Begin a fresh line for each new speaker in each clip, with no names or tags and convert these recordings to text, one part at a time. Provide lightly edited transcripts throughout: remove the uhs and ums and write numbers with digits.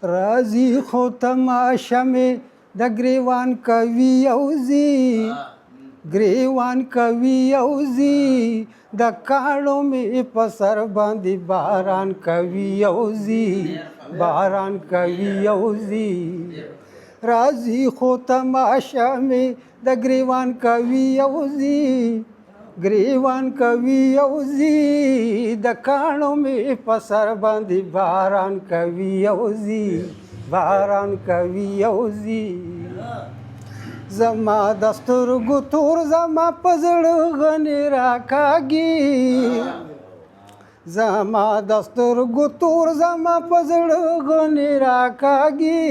राजी खो तमाशा में د ګریوان کوي اوزی ګریوان کوي اوزی د کاڼو می په سر باندې باران کوي اوزی باران کوي اوزی راځي خو تماشا می د ګریوان کوي اوزی ګریوان کوي اوزی د کاڼو می په سر باندې باران کوي اوزی باران کوي اوزی زما د سترګو تور زما په زړه غنې راکاږي زما د سترګو تور زما په زړه غنې راکاږي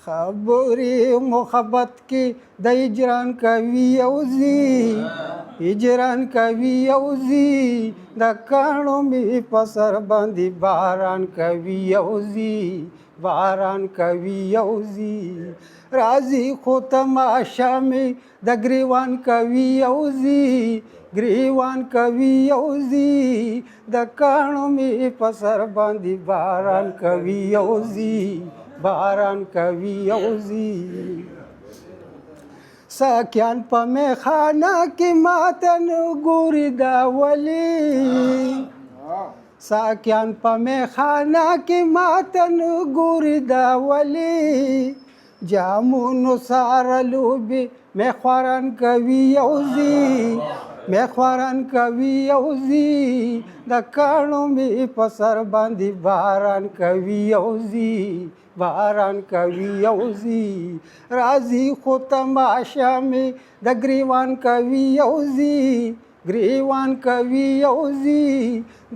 خبرې محبت کې د هجران کوي اوزی هجران کوي اوزی د کاڼو مې په سر باندې باران کوي اوزی باران کوي اوزی راځي خو تماشا مې د ګریوان کوي اوزی ګریوان کوي اوزی د کاڼو مې په سر باندې باران کوي اوزی باران کوي اوزی ساکیان په میخانه کې ماته نه ګوري دا ولي ساکیان په میخانه کې ماته نه ګوري دا ولي جامونو ساره لوبې میخواران کوي اوزی میخواران کوي اوزی د کاڼو مې په سر باندې باران کوي اوزی باران کوي اوزی راځي خو تماشا مې د ګریوان کوي اوزی ګریوان کوي اوزی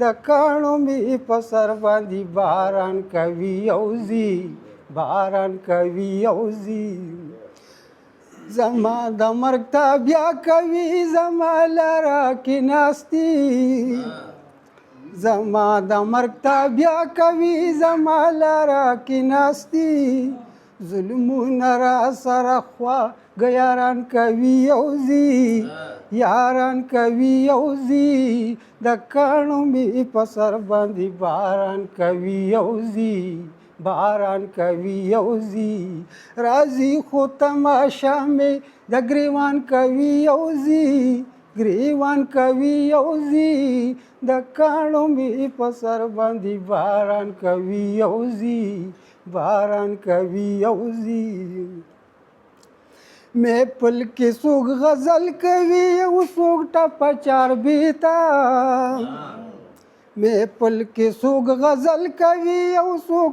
د کاڼو مې په سر باندې باران کوي اوزی باران کوي اوزی زما د مرګ ته بیا کوي زما لاره کې ناستي زما د مرګ ته بیا کوي زما لاره کې ناستي ظلمونه را سره خوا ګیاران کوي اوزی یاران کوي اوزی د کاڼو مې په سر باندې باران کوي اوزی باران کوي اوزی راځي خو تماشا مې د ګریوان کوي اوزی ګریوان کوي اوزی د کاڼو مې په سر باندې باران کوي اوزی باران کوي اوزی میں پل کې څوک غزل کوي او څوک ټپه چاربیتا میں پل کې څوک غزل کوي او څوک